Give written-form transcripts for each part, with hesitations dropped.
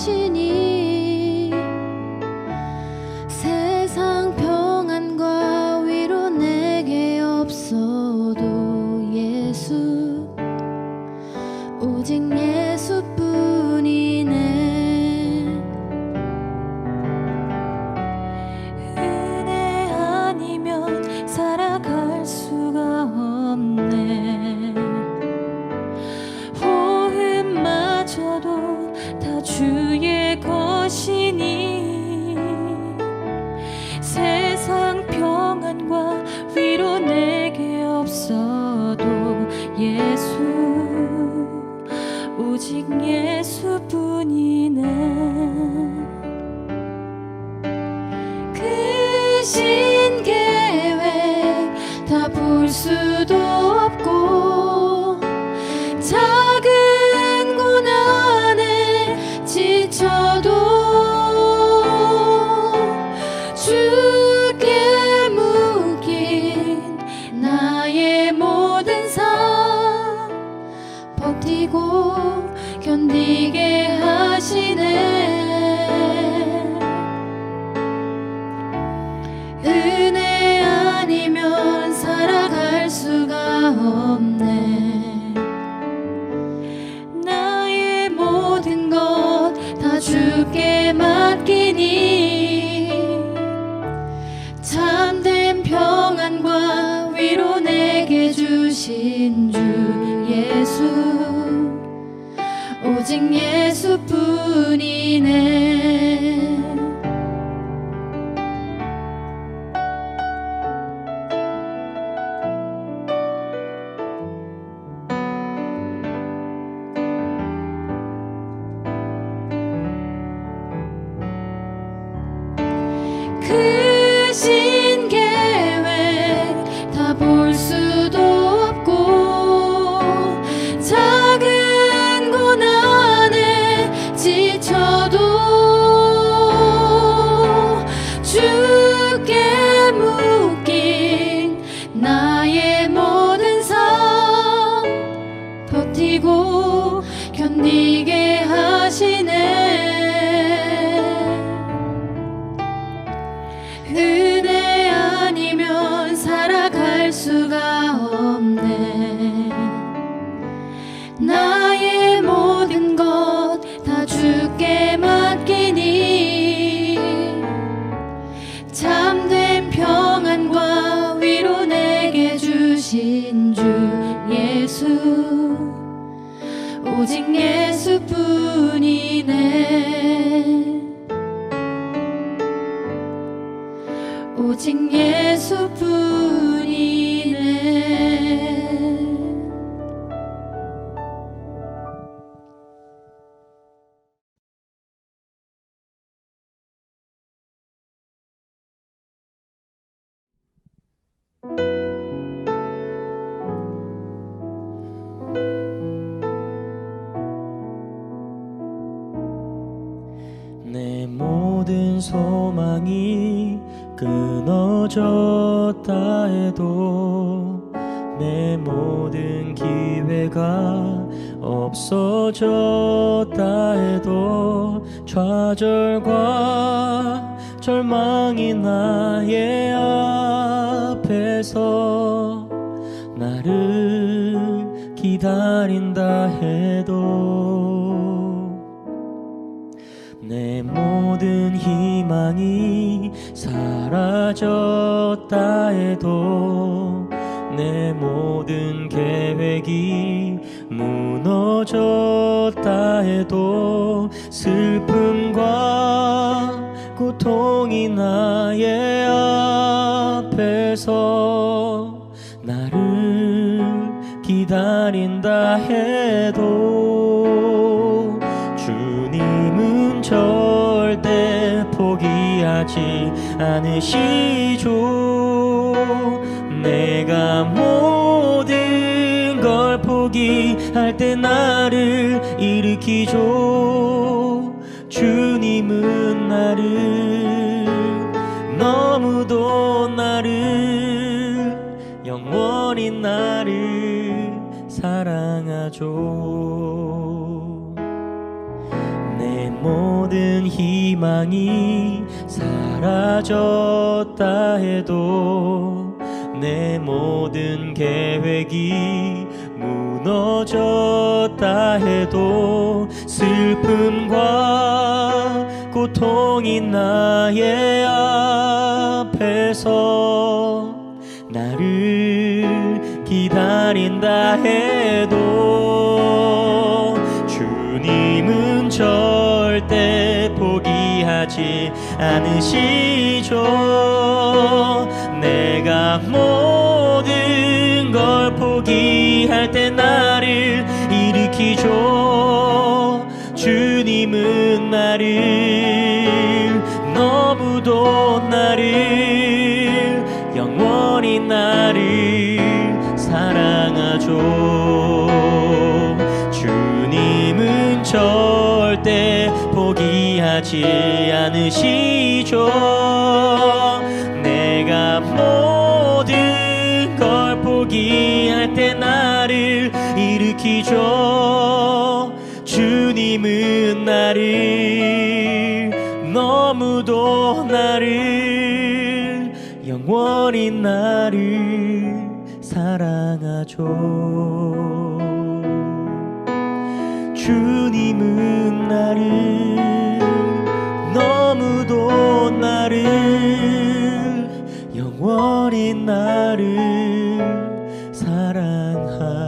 하시니 세상 평안과 위로 내게 없어도 예수 오직 예수뿐이네. 은혜 아니면 살아갈 수가 없네. 호흡마저도 다 주의 것이니 세상 평안과 위로 내게 없어도 예수 오직 예수뿐이네. 크신 계획 다 볼 수도 없고 작은 고난에 지쳐도 주께 묶인 나의 모든 삶 버티고 견디게 하시네. 은혜 아니면 살아갈 수가 없네. 나의 모든 것 다 주께 맡기니 참된 평안과 위로 내게 주신 주 예수 오직 예수뿐이네. 크신 계획 다 볼 수도 없고 작은 고난에 지쳐도 주께 묶인 나의 모든 삶 버티고 견디게 하시네. 은혜 아니면 살아갈 수가 없네. 나의 모든 것 다 주께 맡기니 참된 평안과 위로 내게 주신 주 예수 오직 예수뿐이네. 오직 예수뿐이네. 내 모든 소망이 끊어졌다 해도 내 모든 기회가 없어졌다 해도 좌절과 절망이 나의 앞에서 나를 기다린다 해도 내 모든 희망이 사라졌다 해도 내 모든 계획이 무너졌다 해도 슬픔과 고통이 나의 앞에서 나를 기다린다 해도 주님은 절대 포기하지 않으시죠. 내가 모든 걸 포기할 때 나를 일으키죠. 주님은 나를 너무도 나를 영원히 나를 사랑하죠. 내 모든 희망이 사라졌다 해도 내 모든 계획이 무너졌다 해도 슬픔과 고통이 나의 앞에서 나를 기다린다 해도 주님은 절대 포기하지 않으시죠. 내가 모든 걸 포기할 때 나를 일으키죠. 주님은 나를 너무도 나를 영원히 나를 사랑하죠. 주님은 절대 포기하지 않으시죠. 내가 모든 걸 포기할 때 나를 일으키죠. 주님은 나를 너무도 나를 영원히 나를 사랑하죠. 주님은 나를 너무도 나를 영원히 나를 사랑하죠.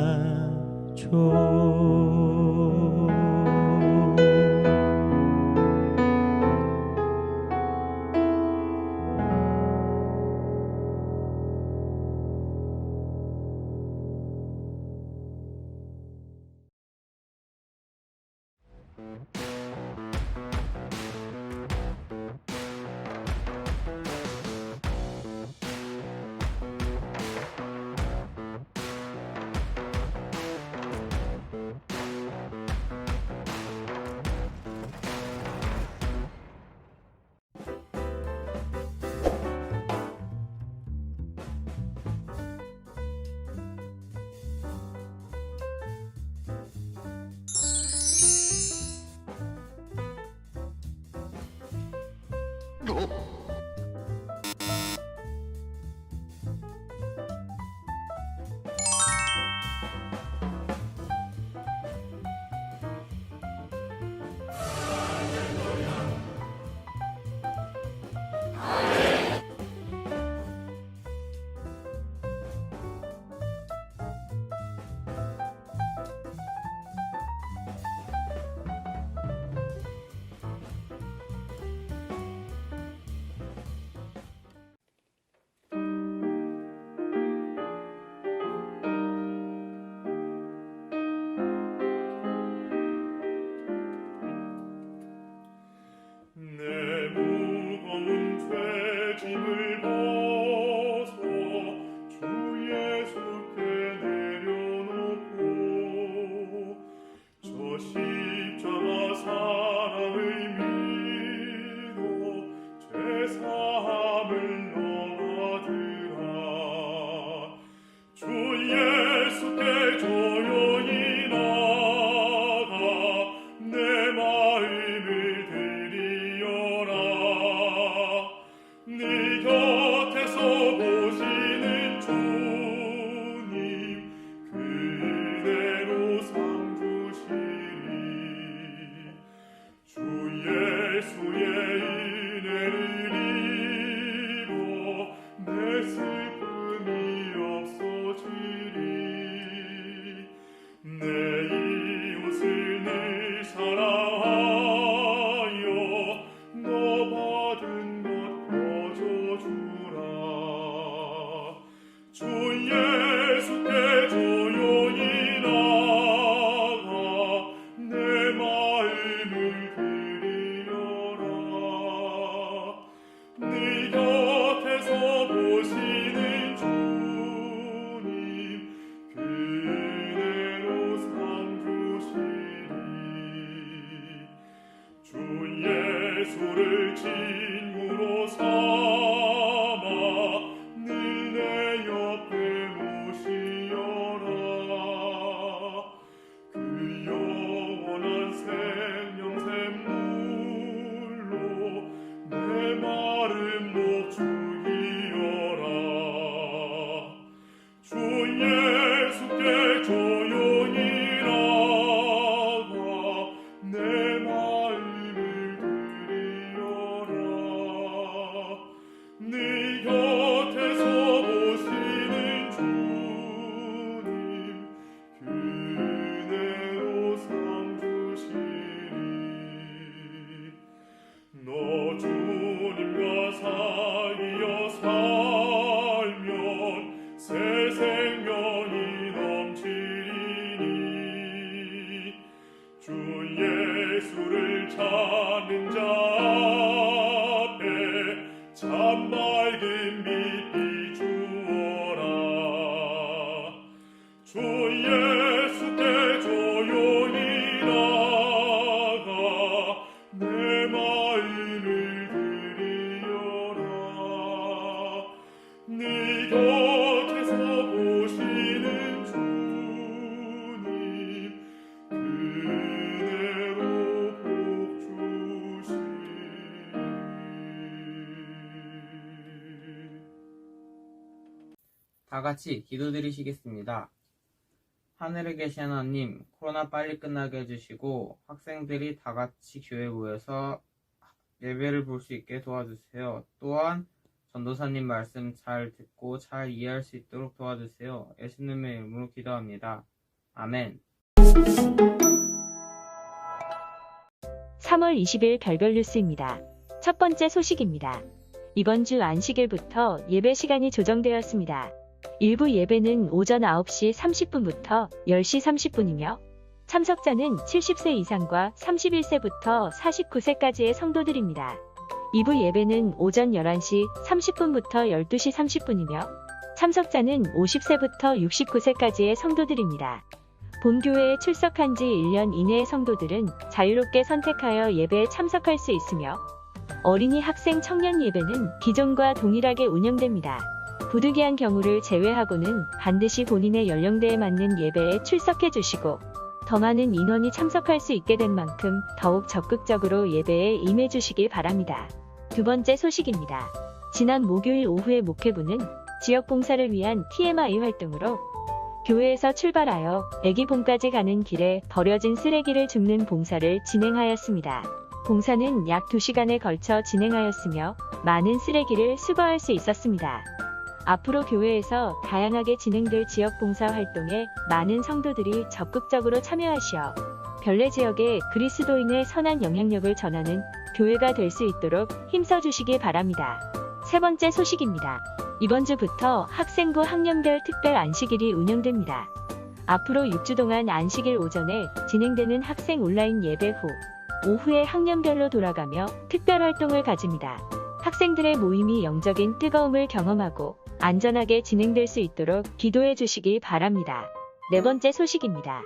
너 주님과 사귀어 살면 새 생명이 넘치리니 주 예수를 찾는 자 앞에 참 맑은 빛이 주어라. 주 예수께 조용히 나가 내 마음을 드리어라. 네 곁에서 보시는 주님 그대로 복 주시리. 다 같이 기도드리시겠습니다. 하늘에 계신 하나님, 코로나 빨리 끝나게 해주시고 학생들이 다 같이 교회에 모여서 예배를 볼 수 있게 도와주세요. 또한 전도사님 말씀 잘 듣고 잘 이해할 수 있도록 도와주세요. 예수님의 이름으로 기도합니다. 아멘. 3월 20일 별별 뉴스입니다. 첫 번째 소식입니다. 이번 주 안식일부터 예배 시간이 조정되었습니다. 일부 예배는 오전 9시 30분부터 10시 30분이며 참석자는 70세 이상과 31세부터 49세까지의 성도들입니다. 2부 예배는 오전 11시 30분부터 12시 30분이며 참석자는 50세부터 69세까지의 성도들입니다. 본교회에 출석한 지 1년 이내의 성도들은 자유롭게 선택하여 예배에 참석할 수 있으며 어린이 학생 청년 예배는 기존과 동일하게 운영됩니다. 부득이한 경우를 제외하고는 반드시 본인의 연령대에 맞는 예배에 출석해 주시고 더 많은 인원이 참석할 수 있게 된 만큼 더욱 적극적으로 예배에 임해 주시길 바랍니다. 두 번째 소식입니다. 지난 목요일 오후에 목회부는 지역 봉사를 위한 TMI 활동으로 교회에서 출발하여 애기봉까지 가는 길에 버려진 쓰레기를 줍는 봉사를 진행하였습니다. 봉사는 약 2시간에 걸쳐 진행하였으며 많은 쓰레기를 수거할 수 있었습니다. 앞으로 교회에서 다양하게 진행될 지역 봉사 활동에 많은 성도들이 적극적으로 참여하시어 별내 지역에 그리스도인의 선한 영향력을 전하는 교회가 될 수 있도록 힘써주시기 바랍니다. 세 번째 소식입니다. 이번 주부터 학생부 학년별 특별 안식일이 운영됩니다. 앞으로 6주 동안 안식일 오전에 진행되는 학생 온라인 예배 후 오후에 학년별로 돌아가며 특별 활동을 가집니다. 학생들의 모임이 영적인 뜨거움을 경험하고 안전하게 진행될 수 있도록 기도해 주시기 바랍니다. 네 번째 소식입니다.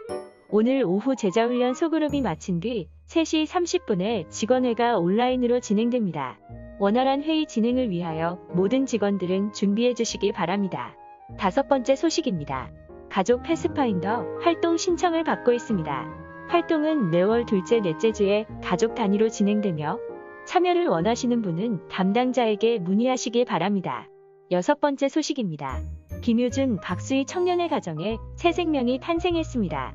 오늘 오후 제자훈련 소그룹이 마친 뒤 3시 30분에 직원회가 온라인으로 진행됩니다. 원활한 회의 진행을 위하여 모든 직원들은 준비해 주시기 바랍니다. 다섯 번째 소식입니다. 가족 패스파인더 활동 신청을 받고 있습니다. 활동은 매월 둘째, 넷째 주에 가족 단위로 진행되며 참여를 원하시는 분은 담당자에게 문의하시기 바랍니다. 여섯 번째 소식입니다. 김효준, 박수희 청년의 가정에 새 생명이 탄생했습니다.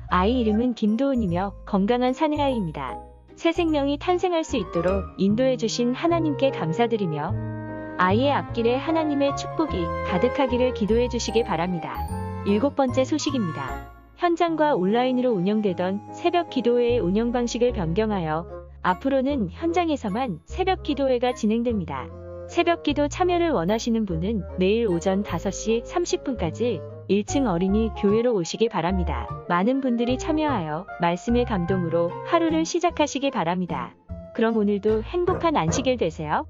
아이 이름은 김도은이며 건강한 사내아이입니다. 새 생명이 탄생할 수 있도록 인도해 주신 하나님께 감사드리며 아이의 앞길에 하나님의 축복이 가득하기를 기도해 주시기 바랍니다. 일곱 번째 소식입니다. 현장과 온라인으로 운영되던 새벽 기도회의 운영 방식을 변경하여 앞으로는 현장에서만 새벽 기도회가 진행됩니다. 새벽 기도 참여를 원하시는 분은 매일 오전 5시 30분까지 1층 어린이 교회로 오시기 바랍니다. 많은 분들이 참여하여 말씀의 감동으로 하루를 시작하시기 바랍니다. 그럼 오늘도 행복한 안식일 되세요.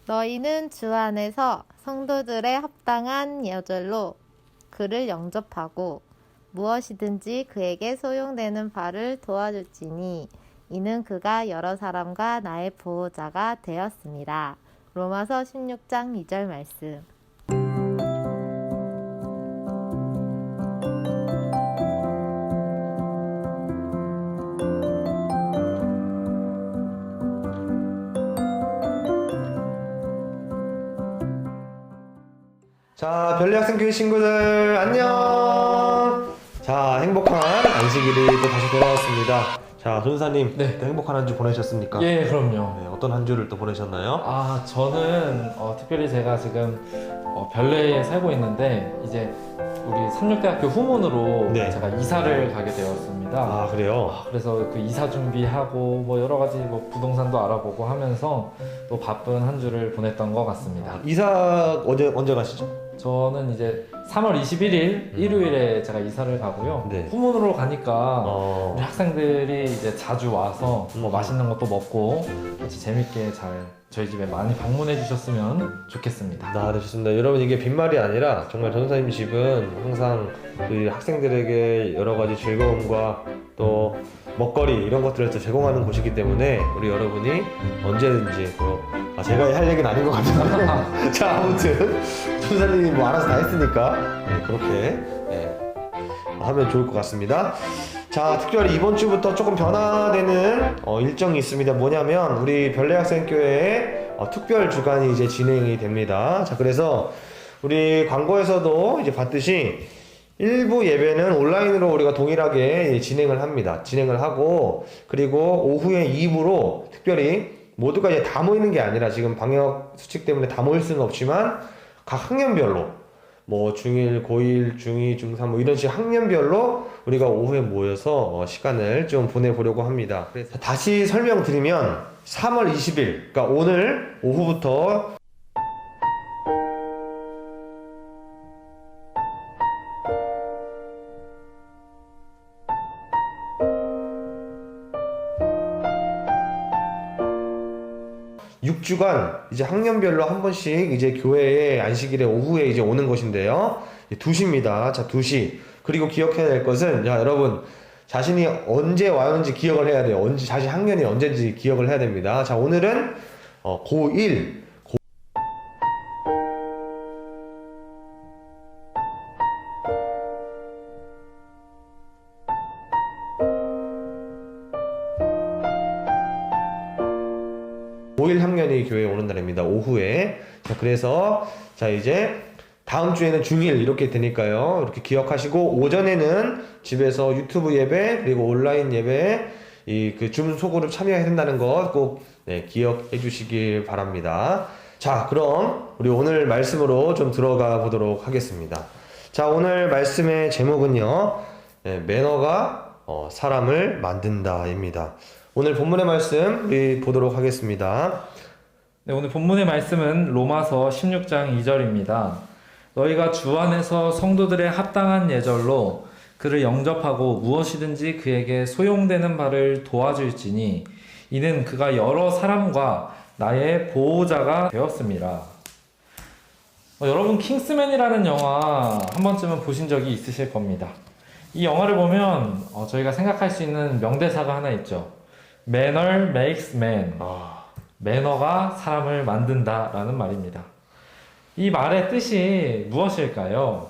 너희는 주 안에서 성도들의 합당한 여절로 그를 영접하고 무엇이든지 그에게 소용되는 바를 도와줄지니 이는 그가 여러 사람과 나의 보호자가 되었습니다. 로마서 16장 2절 말씀. 자, 별리학생교회 친구들 안녕. 자, 행복한 안식일이 또 다시 돌아왔습니다. 자, 전사님, 네. 또 행복한 한 주 보내셨습니까? 예, 그럼요. 네, 어떤 한 주를 또 보내셨나요? 저는 특별히 제가 지금 별내에 살고 있는데 이제 우리 삼육대학교 후문으로 네. 제가 이사를 가게 되었습니다. 아, 그래요? 그래서 그 이사 준비하고 뭐 여러 가지 뭐 부동산도 알아보고 하면서 또 바쁜 한 주를 보냈던 것 같습니다. 이사 언제 가시죠? 저는 이제 3월 21일 일요일에 제가 이사를 가고요. 네. 후문으로 가니까 우리 학생들이 이제 자주 와서 뭐 맛있는 것도 먹고 같이 재밌게 잘 저희 집에 많이 방문해 주셨으면 좋겠습니다. 네, 좋습니다. 여러분, 이게 빈말이 아니라 정말 전사님 집은 항상 그 학생들에게 여러 가지 즐거움과 또 먹거리 이런 것들을 또 제공하는 곳이기 때문에 우리 여러분이 언제든지 제가 할 얘기는 아닌 것 같은데 자, 아무튼 전사님이 뭐 알아서 다 했으니까 그렇게 하면 좋을 것 같습니다. 자, 특별히 이번 주부터 조금 변화되는 일정이 있습니다. 뭐냐면 우리 별내학생교회에 특별 주간이 이제 진행이 됩니다. 자, 그래서 우리 광고에서도 이제 봤듯이 일부 예배는 온라인으로 우리가 동일하게 진행을 합니다. 진행을 하고, 그리고 오후에 2부로 특별히 모두가 이제 다 모이는 게 아니라 지금 방역 수칙 때문에 다 모일 수는 없지만 각 학년별로 뭐 중1, 고1, 중2, 중3 뭐 이런 식으로 학년별로 우리가 오후에 모여서 시간을 좀 보내보려고 합니다. 그래서 다시 설명드리면 3월 20일, 그러니까 오늘 오후부터 주간 이제 학년별로 한 번씩 이제 교회에 안식일에 오후에 이제 오는 것인데요. 2시입니다. 자, 2시. 그리고 기억해야 될 것은, 자, 여러분, 자신이 언제 왔는지 기억을 해야 돼요. 자신 학년이 언제인지 기억을 해야 됩니다. 자, 오늘은 고1. 고1 학년이 교회에 오는 날입니다. 오후에. 자, 그래서 자, 이제 다음 주에는 중1 이렇게 되니까요. 이렇게 기억하시고, 오전에는 집에서 유튜브 예배 그리고 온라인 예배 그 줌 소그룹 참여해야 된다는 것 꼭 기억해 주시길 바랍니다. 자, 그럼 우리 오늘 말씀으로 좀 들어가 보도록 하겠습니다. 자, 오늘 말씀의 제목은요, 매너가 사람을 만든다입니다. 오늘 본문의 말씀 우리 보도록 하겠습니다. 네, 오늘 본문의 말씀은 로마서 16장 2절입니다. 너희가 주 안에서 성도들의 합당한 예절로 그를 영접하고 무엇이든지 그에게 소용되는 바를 도와줄지니 이는 그가 여러 사람과 나의 보호자가 되었습니다. 여러분, 킹스맨이라는 영화 한 번쯤은 보신 적이 있으실 겁니다. 이 영화를 보면 저희가 생각할 수 있는 명대사가 하나 있죠. Manner makes man. 매너가 사람을 만든다라는 말입니다. 이 말의 뜻이 무엇일까요?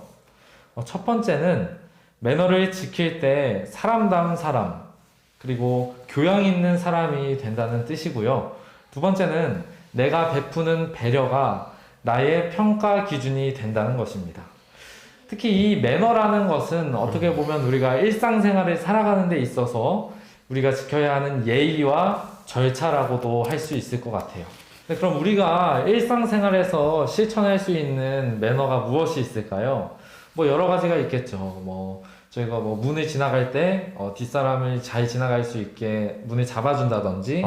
첫 번째는 매너를 지킬 때 사람다운 사람, 그리고 교양 있는 사람이 된다는 뜻이고요. 두 번째는 내가 베푸는 배려가 나의 평가 기준이 된다는 것입니다. 특히 이 매너라는 것은 어떻게 보면 우리가 일상생활을 살아가는 데 있어서 우리가 지켜야 하는 예의와 절차라고도 할 수 있을 것 같아요. 그럼 우리가 일상생활에서 실천할 수 있는 매너가 무엇이 있을까요? 뭐 여러 가지가 있겠죠. 저희가 문을 지나갈 때 뒷사람을 잘 지나갈 수 있게 문을 잡아준다든지,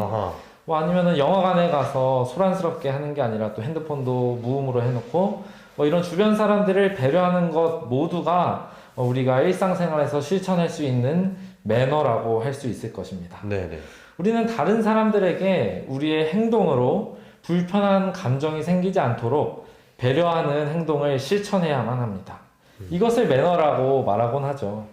아니면은 영화관에 가서 소란스럽게 하는 게 아니라 또 핸드폰도 무음으로 해놓고 이런 주변 사람들을 배려하는 것 모두가 우리가 일상생활에서 실천할 수 있는 매너라고 할 수 있을 것입니다. 네네. 우리는 다른 사람들에게 우리의 행동으로 불편한 감정이 생기지 않도록 배려하는 행동을 실천해야만 합니다. 이것을 매너라고 말하곤 하죠.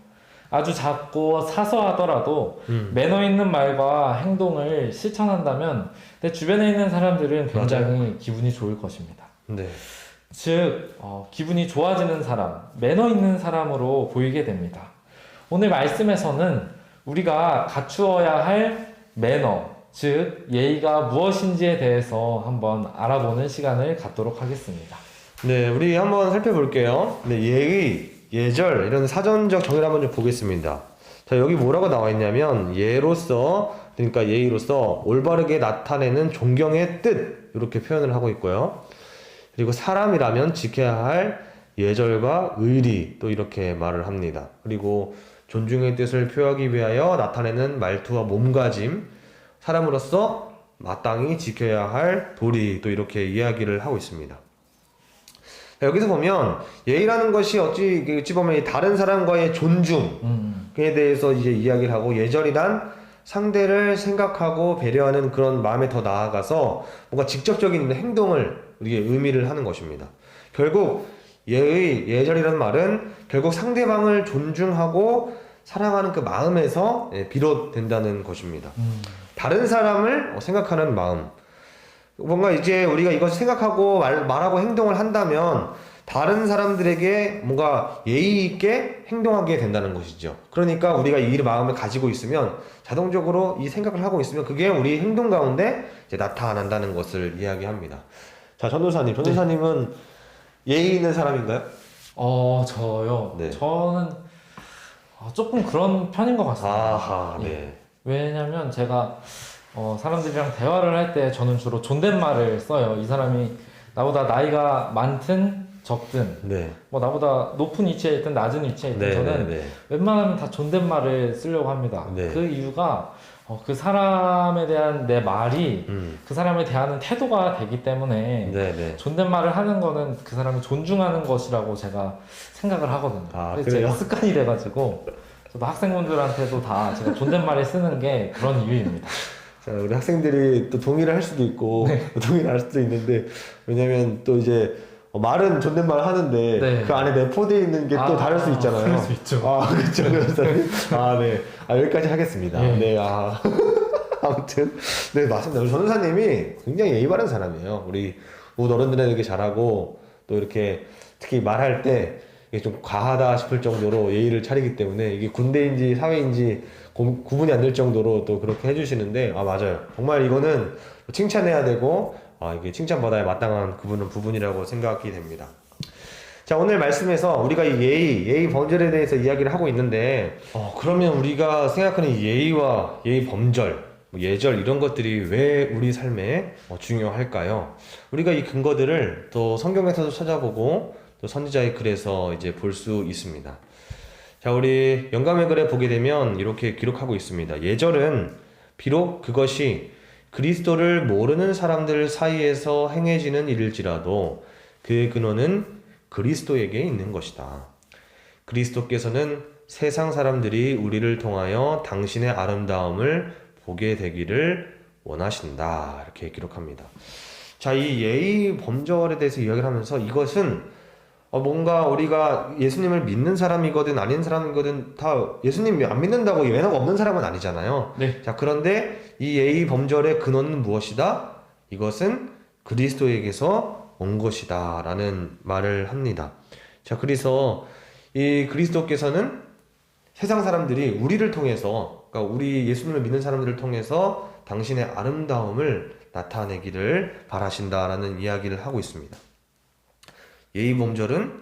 아주 작고 사소하더라도 매너 있는 말과 행동을 실천한다면 내 주변에 있는 사람들은 굉장히 기분이 좋을 것입니다. 네. 즉 기분이 좋아지는 사람, 매너 있는 사람으로 보이게 됩니다. 오늘 말씀에서는 우리가 갖추어야 할 매너, 즉 예의가 무엇인지에 대해서 한번 알아보는 시간을 갖도록 하겠습니다. 네, 우리 한번 살펴볼게요. 네, 예의, 예절 이런 사전적 정의를 한번 좀 보겠습니다. 자, 여기 뭐라고 나와 있냐면 예로서, 그러니까 예의로서 올바르게 나타내는 존경의 뜻 이렇게 표현을 하고 있고요. 그리고 사람이라면 지켜야 할 예절과 의리 또 이렇게 말을 합니다. 그리고 존중의 뜻을 표하기 위하여 나타내는 말투와 몸가짐, 사람으로서 마땅히 지켜야 할 도리 또 이렇게 이야기를 하고 있습니다. 여기서 보면 예의라는 것이 어찌 보면 다른 사람과의 존중에 대해서 이제 이야기를 하고, 예절이란 상대를 생각하고 배려하는 그런 마음에 더 나아가서 뭔가 직접적인 행동을 우리의 의미를 하는 것입니다. 결국 예의, 예절이라는 말은 결국 상대방을 존중하고 사랑하는 그 마음에서 비롯된다는 것입니다. 다른 사람을 생각하는 마음, 뭔가 이제 우리가 이것을 생각하고 말하고 행동을 한다면 다른 사람들에게 뭔가 예의 있게 행동하게 된다는 것이죠. 그러니까 우리가 이 마음을 가지고 있으면 자동적으로 이 생각을 하고 있으면 그게 우리 행동 가운데 이제 나타난다는 것을 이야기합니다. 자, 전도사님은 예의 있는 사람인가요? 저요. 네. 저는 조금 그런 편인 것 같습니다. 아하, 네. 예. 왜냐면 제가 사람들이랑 대화를 할 때 저는 주로 존댓말을 써요. 이 사람이 나보다 나이가 많든 적든 네. 뭐 나보다 높은 위치에 있든 낮은 위치에 있든 네, 저는 네, 네. 웬만하면 다 존댓말을 쓰려고 합니다. 네. 그 이유가 그 사람에 대한 내 말이 그 사람을 대하는 태도가 되기 때문에 네, 네. 존댓말을 하는 거는 그 사람을 존중하는 것이라고 제가 생각을 하거든요. 아, 그래서 그래요? 제가 습관이 돼가지고 저도 학생분들한테도 다 제가 존댓말을 쓰는 게 그런 이유입니다. 자, 우리 학생들이 또 동의를 할 수도 있고 동의를 할 수도 있는데, 왜냐면 또 이제 말은 존댓말을 하는데 네. 그 안에 내포되어 있는 게 또 다를 수 있잖아요. 그럴 수 있죠. 그렇죠. 네. 여기까지 하겠습니다. 네. 네, 아무튼 네, 맞습니다. 우리 전도사님이 굉장히 예의 바른 사람이에요. 우리 어른들에게 잘하고 또 이렇게 특히 말할 때 이게 좀 과하다 싶을 정도로 예의를 차리기 때문에 이게 군대인지 사회인지 구분이 안 될 정도로 또 그렇게 해주시는데, 맞아요. 정말 이거는 칭찬해야 되고, 이게 칭찬받아야 마땅한 부분이라고 생각이 됩니다. 자, 오늘 말씀에서 우리가 이 예의 범절에 대해서 이야기를 하고 있는데, 그러면 우리가 생각하는 이 예의와 예의 범절, 예절 이런 것들이 왜 우리 삶에 중요할까요? 우리가 이 근거들을 또 성경에서도 찾아보고 또 선지자의 글에서 이제 볼 수 있습니다. 자, 우리 영감의 글에 보게 되면 이렇게 기록하고 있습니다. 예절은 비록 그것이 그리스도를 모르는 사람들 사이에서 행해지는 일일지라도 그 근원은 그리스도에게 있는 것이다. 그리스도께서는 세상 사람들이 우리를 통하여 당신의 아름다움을 보게 되기를 원하신다. 이렇게 기록합니다. 자, 이 예의 범절에 대해서 이야기를 하면서 이것은 뭔가 우리가 예수님을 믿는 사람이거든 아닌 사람이거든 다 예수님 안 믿는다고 매너가 없는 사람은 아니잖아요. 네. 자, 그런데 이 예의 범절의 근원은 무엇이다? 이것은 그리스도에게서 온 것이다 라는 말을 합니다. 자, 그래서 이 그리스도께서는 세상 사람들이 우리를 통해서, 그러니까 우리 예수님을 믿는 사람들을 통해서 당신의 아름다움을 나타내기를 바라신다라는 이야기를 하고 있습니다. 예의 범절은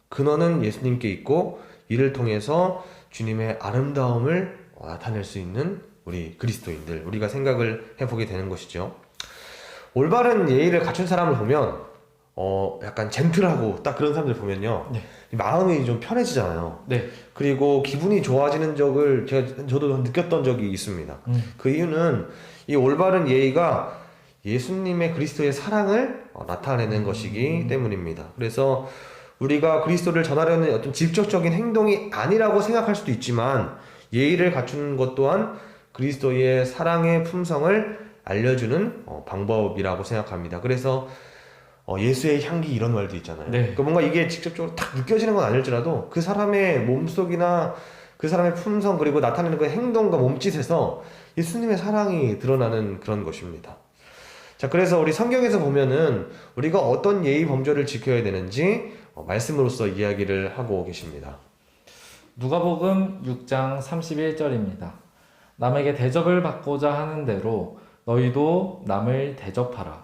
근원은 예수님께 있고 이를 통해서 주님의 아름다움을 나타낼 수 있는 우리 그리스도인들, 우리가 생각을 해보게 되는 것이죠. 올바른 예의를 갖춘 사람을 보면 약간 젠틀하고 딱 그런 사람들 보면요, 네. 마음이 좀 편해지잖아요. 네. 그리고 기분이 좋아지는 적을 저도 느꼈던 적이 있습니다. 그 이유는 이 올바른 예의가 예수님의 그리스도의 사랑을 나타내는 것이기 때문입니다. 그래서 우리가 그리스도를 전하려는 어떤 직접적인 행동이 아니라고 생각할 수도 있지만 예의를 갖추는 것 또한 그리스도의 사랑의 품성을 알려주는 방법이라고 생각합니다. 그래서 예수의 향기 이런 말도 있잖아요. 네. 그러니까 뭔가 이게 직접적으로 딱 느껴지는 건 아닐지라도 그 사람의 몸속이나 그 사람의 품성 그리고 나타내는 그 행동과 몸짓에서 예수님의 사랑이 드러나는 그런 것입니다. 자, 그래서 우리 성경에서 보면은 우리가 어떤 예의 범절을 지켜야 되는지 말씀으로서 이야기를 하고 계십니다. 누가복음 6장 31절입니다. 남에게 대접을 받고자 하는 대로 너희도 남을 대접하라.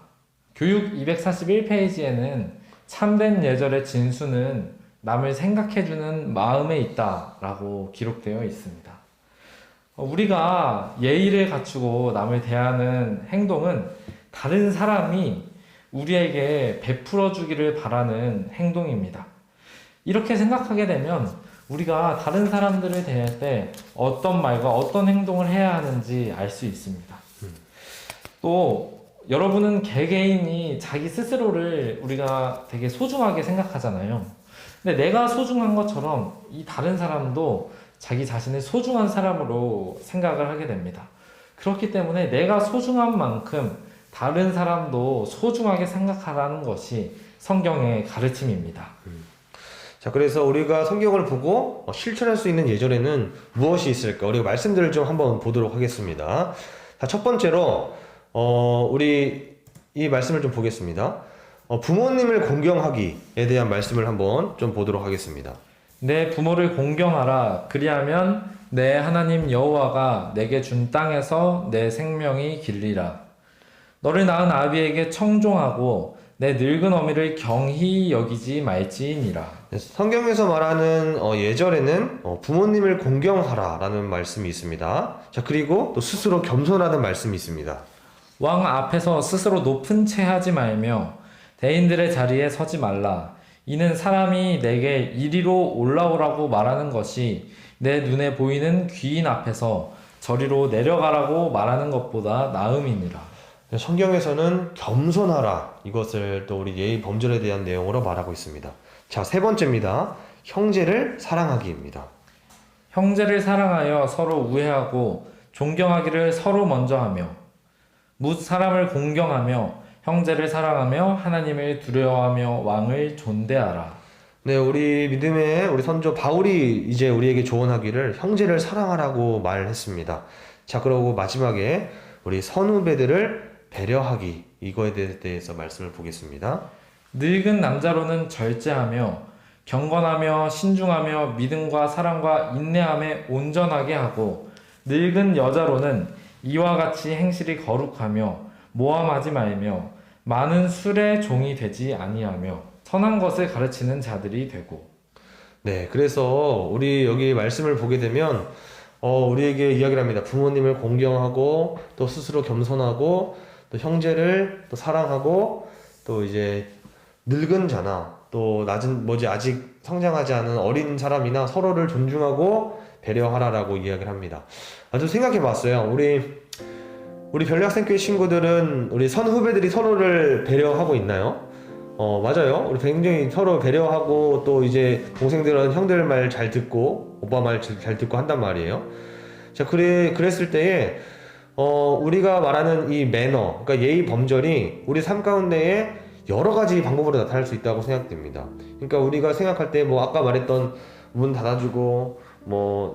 교육 241페이지에는 참된 예절의 진수는 남을 생각해주는 마음에 있다라고 기록되어 있습니다. 우리가 예의를 갖추고 남을 대하는 행동은 다른 사람이 우리에게 베풀어 주기를 바라는 행동입니다. 이렇게 생각하게 되면 우리가 다른 사람들을 대할 때 어떤 말과 어떤 행동을 해야 하는지 알 수 있습니다. 또 여러분은 개개인이 자기 스스로를 우리가 되게 소중하게 생각하잖아요. 근데 내가 소중한 것처럼 이 다른 사람도 자기 자신을 소중한 사람으로 생각을 하게 됩니다. 그렇기 때문에 내가 소중한 만큼 다른 사람도 소중하게 생각하라는 것이 성경의 가르침입니다. 자, 그래서 우리가 성경을 보고 실천할 수 있는 예절에는 무엇이 있을까? 우리가 말씀들을 좀 한번 보도록 하겠습니다. 자, 첫 번째로 우리 이 말씀을 좀 보겠습니다. 부모님을 공경하기에 대한 말씀을 한번 좀 보도록 하겠습니다. 내 부모를 공경하라. 그리하면 내 하나님 여호와가 내게 준 땅에서 내 생명이 길리라. 너를 낳은 아비에게 청종하고 내 늙은 어미를 경히 여기지 말지니라. 성경에서 말하는 예절에는 부모님을 공경하라라는 말씀이 있습니다. 자, 그리고 또 스스로 겸손하는 말씀이 있습니다. 왕 앞에서 스스로 높은 채 하지 말며 대인들의 자리에 서지 말라. 이는 사람이 내게 이리로 올라오라고 말하는 것이 내 눈에 보이는 귀인 앞에서 저리로 내려가라고 말하는 것보다 나음이니라. 성경에서는 겸손하라, 이것을 또 우리 예의 범절에 대한 내용으로 말하고 있습니다. 자, 세 번째입니다. 형제를 사랑하기입니다. 형제를 사랑하여 서로 우애하고 존경하기를 서로 먼저 하며 뭇 사람을 공경하며 형제를 사랑하며 하나님을 두려워하며 왕을 존대하라. 네, 우리 믿음의 우리 선조 바울이 이제 우리에게 조언하기를 형제를 사랑하라고 말했습니다. 자, 그러고 마지막에 우리 선후배들을 배려하기, 이거에 대해서 말씀을 보겠습니다. 늙은 남자로는 절제하며 경건하며 신중하며 믿음과 사랑과 인내함에 온전하게 하고 늙은 여자로는 이와 같이 행실이 거룩하며 모함하지 말며 많은 술의 종이 되지 아니하며 선한 것을 가르치는 자들이 되고. 네, 그래서 우리 여기 말씀을 보게 되면 우리에게 이야기를 합니다. 부모님을 공경하고 또 스스로 겸손하고 또 형제를 또 사랑하고 또 이제 늙은 자나 또 낮은 아직 성장하지 않은 어린 사람이나 서로를 존중하고 배려하라라고 이야기를 합니다. 아주 생각해 봤어요. 우리 변리학생교회 친구들은 우리 선후배들이 서로를 배려하고 있나요? 맞아요. 우리 굉장히 서로 배려하고 또 이제 동생들은 형들 말 잘 듣고 오빠 말 잘 듣고 한단 말이에요. 자, 그랬을 때에 우리가 말하는 이 매너, 그러니까 예의 범절이 우리 삶 가운데에 여러 가지 방법으로 나타날 수 있다고 생각됩니다. 그러니까 우리가 생각할 때 아까 말했던 문 닫아주고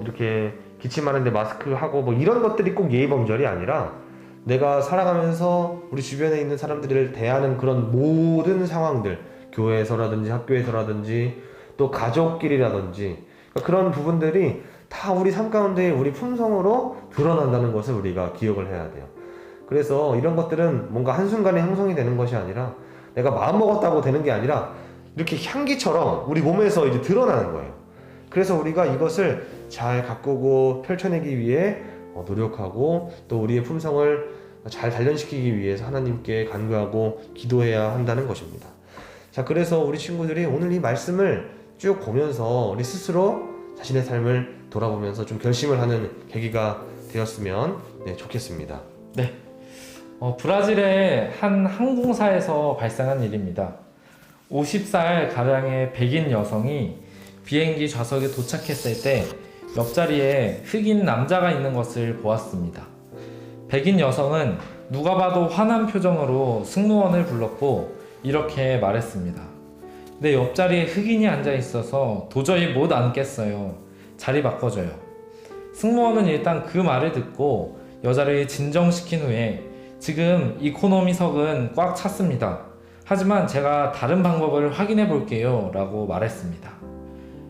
이렇게 기침하는데 마스크 하고 이런 것들이 꼭 예의 범절이 아니라 내가 살아가면서 우리 주변에 있는 사람들을 대하는 그런 모든 상황들, 교회에서라든지 학교에서라든지 또 가족끼리라든지 그런 부분들이 다 우리 삶 가운데 우리 품성으로 드러난다는 것을 우리가 기억을 해야 돼요. 그래서 이런 것들은 뭔가 한순간에 형성이 되는 것이 아니라 내가 마음먹었다고 되는 게 아니라 이렇게 향기처럼 우리 몸에서 이제 드러나는 거예요. 그래서 우리가 이것을 잘 가꾸고 펼쳐내기 위해 노력하고 또 우리의 품성을 잘 단련시키기 위해서 하나님께 간구하고 기도해야 한다는 것입니다. 자, 그래서 우리 친구들이 오늘 이 말씀을 쭉 보면서 우리 스스로 자신의 삶을 돌아보면서 좀 결심을 하는 계기가 되었으면 좋겠습니다. 네. 브라질의 한 항공사에서 발생한 일입니다. 50살 가량의 백인 여성이 비행기 좌석에 도착했을 때 옆자리에 흑인 남자가 있는 것을 보았습니다. 백인 여성은 누가 봐도 화난 표정으로 승무원을 불렀고 이렇게 말했습니다. 내 옆자리에 흑인이 앉아 있어서 도저히 못 앉겠어요. 자리 바꿔줘요. 승무원은 일단 그 말을 듣고 여자를 진정시킨 후에 지금 이코노미석은 꽉 찼습니다. 하지만 제가 다른 방법을 확인해 볼게요 라고 말했습니다.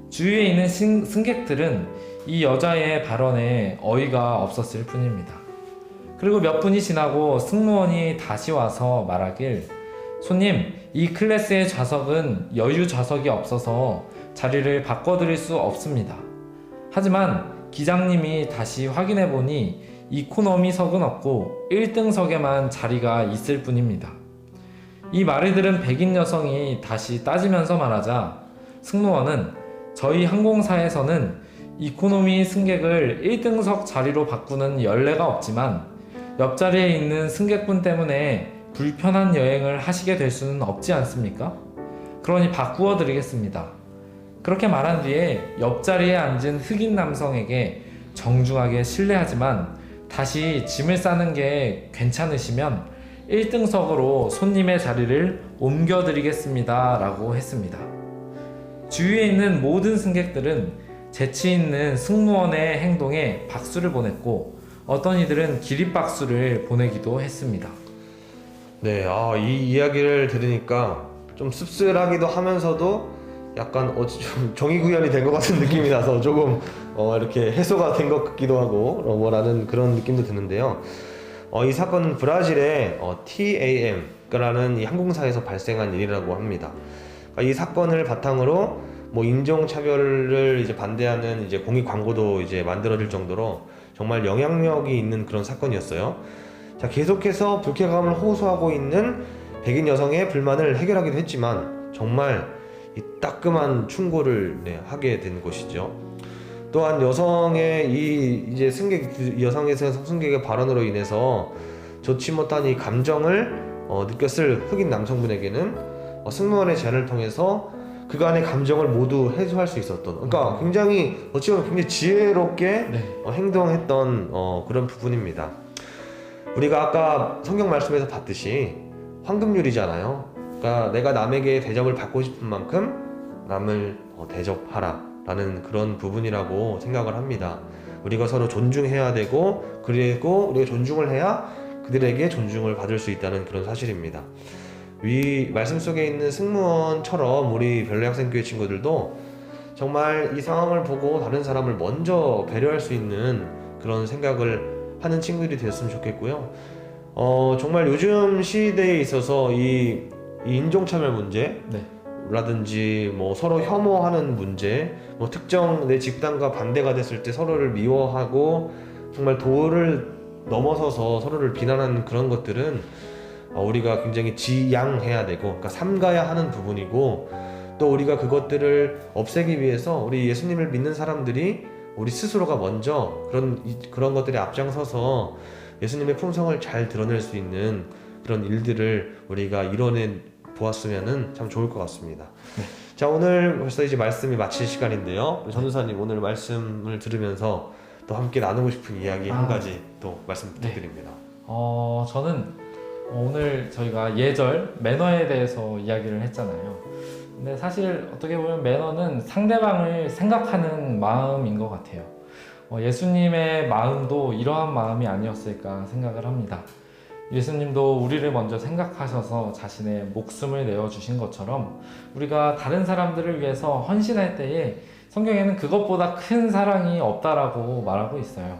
주위에 있는 승객들은 이 여자의 발언에 어이가 없었을 뿐입니다. 그리고 몇 분이 지나고 승무원이 다시 와서 말하길, 손님, 이 클래스의 좌석은 여유 좌석이 없어서 자리를 바꿔드릴 수 없습니다. 하지만 기장님이 다시 확인해 보니 이코노미석은 없고 1등석에만 자리가 있을 뿐입니다. 이 말을 들은 백인 여성이 다시 따지면서 말하자 승무원은 저희 항공사에서는 이코노미 승객을 1등석 자리로 바꾸는 연례가 없지만 옆자리에 있는 승객분 때문에 불편한 여행을 하시게 될 수는 없지 않습니까? 그러니 바꾸어 드리겠습니다. 그렇게 말한 뒤에 옆자리에 앉은 흑인 남성에게 정중하게 실례하지만 다시 짐을 싸는 게 괜찮으시면 1등석으로 손님의 자리를 옮겨드리겠습니다 라고 했습니다. 주위에 있는 모든 승객들은 재치 있는 승무원의 행동에 박수를 보냈고 어떤 이들은 기립박수를 보내기도 했습니다. 네, 이 이야기를 들으니까 좀 씁쓸하기도 하면서도 약간 좀 정의구현이 된 것 같은 느낌이 나서 조금 이렇게 해소가 된 것 같기도 하고 뭐라는 그런 느낌도 드는데요. 이 사건은 브라질의 TAM라는 이 항공사에서 발생한 일이라고 합니다. 이 사건을 바탕으로 뭐 인종차별을 이제 반대하는 이제 공익 광고도 이제 만들어질 정도로 정말 영향력이 있는 그런 사건이었어요. 자, 계속해서 불쾌감을 호소하고 있는 백인 여성의 불만을 해결하기도 했지만 정말 이 따끔한 충고를 하게 된 것이죠. 또한 여성의 이제 여성의 승객의 발언으로 인해서 좋지 못한 이 감정을 느꼈을 흑인 남성분에게는 승무원의 제안을 통해서 그간의 감정을 모두 해소할 수 있었던, 그러니까 굉장히 어찌 보면 굉장히 지혜롭게 행동했던 그런 부분입니다. 우리가 아까 성경 말씀에서 봤듯이 황금률이잖아요. 그러니까 내가 남에게 대접을 받고 싶은 만큼 남을 대접하라 라는 그런 부분이라고 생각을 합니다. 우리가 서로 존중해야 되고, 그리고 우리가 존중을 해야 그들에게 존중을 받을 수 있다는 그런 사실입니다. 위 말씀 속에 있는 승무원처럼 우리 별내학생교회 친구들도 정말 이 상황을 보고 다른 사람을 먼저 배려할 수 있는 그런 생각을 하는 친구들이 되었으면 좋겠고요. 정말 요즘 시대에 있어서 이 인종차별 문제 라든지 뭐 서로 혐오하는 문제, 뭐 특정 내 집단과 반대가 됐을 때 서로를 미워하고 정말 도를 넘어서서 서로를 비난하는 그런 것들은 우리가 굉장히 지양해야 되고, 그러니까 삼가야 하는 부분이고, 또 우리가 그것들을 없애기 위해서 우리 예수님을 믿는 사람들이 우리 스스로가 먼저 그런 것들에 앞장서서 예수님의 품성을 잘 드러낼 수 있는 그런 일들을 우리가 이뤄내 보았으면 참 좋을 것 같습니다. 자, 오늘 벌써 이제 말씀이 마칠 시간인데요. 전도사님, 오늘 말씀을 들으면서 또 함께 나누고 싶은 이야기 한 가지 또 말씀 부탁드립니다. 저는 오늘 저희가 예절, 매너에 대해서 이야기를 했잖아요. 근데 사실 어떻게 보면 매너는 상대방을 생각하는 마음인 것 같아요. 예수님의 마음도 이러한 마음이 아니었을까 생각을 합니다. 예수님도 우리를 먼저 생각하셔서 자신의 목숨을 내어주신 것처럼 우리가 다른 사람들을 위해서 헌신할 때에 성경에는 그것보다 큰 사랑이 없다라고 말하고 있어요.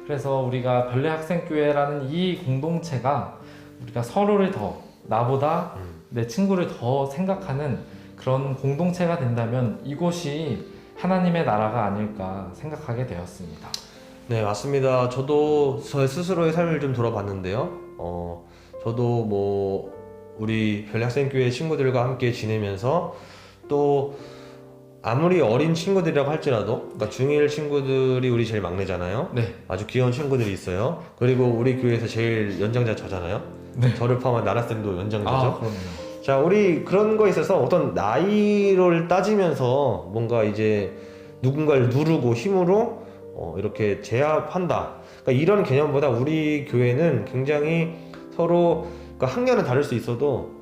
그래서 우리가 별내학생교회라는 이 공동체가 우리가 서로를 더, 나보다 내 친구를 더 생각하는 그런 공동체가 된다면 이곳이 하나님의 나라가 아닐까 생각하게 되었습니다. 네, 맞습니다. 저도 저의 스스로의 삶을 좀 돌아봤는데요. 저도 뭐 우리 별내학생교회 친구들과 함께 지내면서 또 아무리 어린 친구들이라고 할지라도, 그러니까 중1 친구들이 우리 제일 막내잖아요. 아주 귀여운 친구들이 있어요. 그리고 우리 교회에서 제일 연장자 저잖아요. 저를 포함한 나라쌤도 연장자죠. 자, 우리 그런 거에 있어서 어떤 나이를 따지면서 뭔가 이제 누군가를 누르고 힘으로 이렇게 제압한다, 그러니까 이런 개념보다 우리 교회는 굉장히 서로, 그러니까 학년은 다를 수 있어도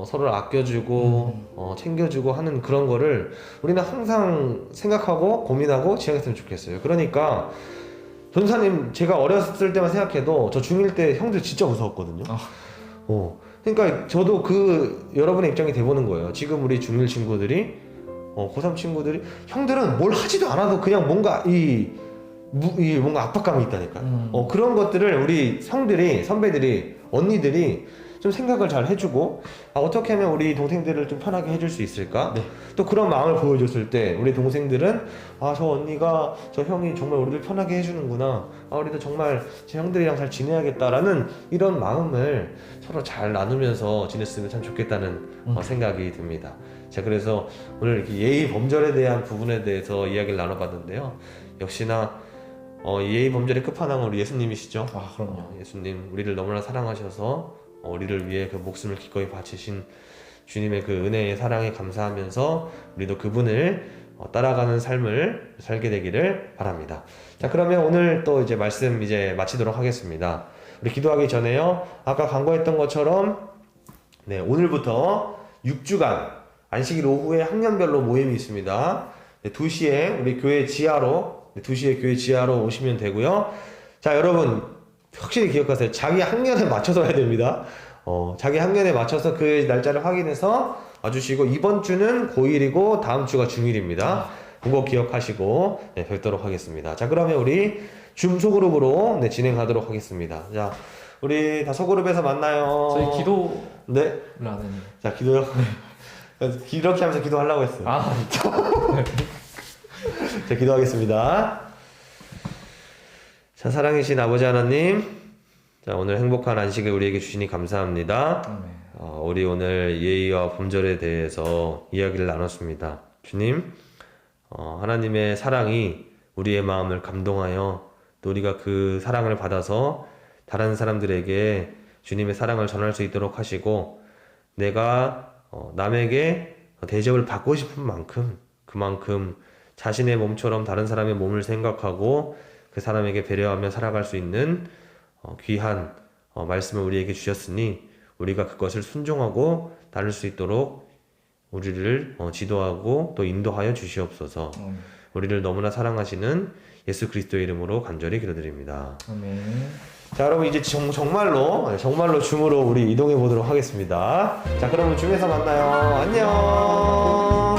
서로를 아껴주고 챙겨주고 하는 그런 거를 우리는 항상 생각하고 고민하고 지향했으면 좋겠어요. 그러니까 전사님 제가 어렸을 때만 생각해도 저 중1 때 형들 진짜 무서웠거든요. 그러니까 저도 그 여러분의 입장이 돼보는 거예요. 지금 우리 중1 친구들이 고3 친구들이 형들은 뭘 하지도 않아도 그냥 뭔가 뭔가 압박감이 있다니까. 그런 것들을 우리 형들이, 선배들이, 언니들이 좀 생각을 잘 해주고 어떻게 하면 우리 동생들을 좀 편하게 해줄 수 있을까? 네. 또 그런 마음을 보여줬을 때 우리 동생들은 저 언니가 저 형이 정말 우리를 편하게 해주는구나, 우리도 정말 제 형들이랑 잘 지내야겠다라는 이런 마음을 서로 잘 나누면서 지냈으면 참 좋겠다는 생각이 듭니다. 자, 그래서 오늘 이렇게 예의 범절에 대한 부분에 대해서 이야기를 나눠봤는데요. 역시나 예의 범절의 끝판왕은 우리 예수님이시죠. 그럼요. 예수님, 우리를 너무나 사랑하셔서 우리를 위해 그 목숨을 기꺼이 바치신 주님의 그 은혜의 사랑에 감사하면서 우리도 그분을 따라가는 삶을 살게 되기를 바랍니다. 자, 그러면 오늘 또 이제 말씀 이제 마치도록 하겠습니다. 우리 기도하기 전에요, 아까 광고했던 것처럼 오늘부터 6주간 안식일 오후에 학년별로 모임이 있습니다. 2시에 우리 교회 지하로 2시에 교회 지하로 오시면 되고요. 자, 여러분 확실히 기억하세요. 자기 학년에 맞춰서 해야 됩니다. 자기 학년에 맞춰서 그 날짜를 확인해서 와주시고, 이번 주는 고1이고 다음 주가 중1입니다. 그거 기억하시고 뵙도록 하겠습니다. 자, 그러면 우리 줌 소그룹으로 진행하도록 하겠습니다. 자, 우리 다 소그룹에서 만나요. 저희 기도를 네. 안 했네요. 자, 기도요. 이렇게 하면서 기도하려고 했어요. 자, 기도하겠습니다. 자, 사랑이신 아버지 하나님, 자, 오늘 행복한 안식을 우리에게 주시니 감사합니다. 우리 오늘 예의와 범절에 대해서 이야기를 나눴습니다. 주님, 하나님의 사랑이 우리의 마음을 감동하여 또 우리가 그 사랑을 받아서 다른 사람들에게 주님의 사랑을 전할 수 있도록 하시고, 내가 남에게 대접을 받고 싶은 만큼 그만큼 자신의 몸처럼 다른 사람의 몸을 생각하고 그 사람에게 배려하며 살아갈 수 있는 귀한 말씀을 우리에게 주셨으니 우리가 그것을 순종하고 따를 수 있도록 우리를 지도하고 또 인도하여 주시옵소서. 우리를 너무나 사랑하시는 예수 그리스도의 이름으로 간절히 기도드립니다. 아멘. 자, 여러분 이제 정말로 줌으로 우리 이동해 보도록 하겠습니다. 자, 그러면 줌에서 만나요. 안녕.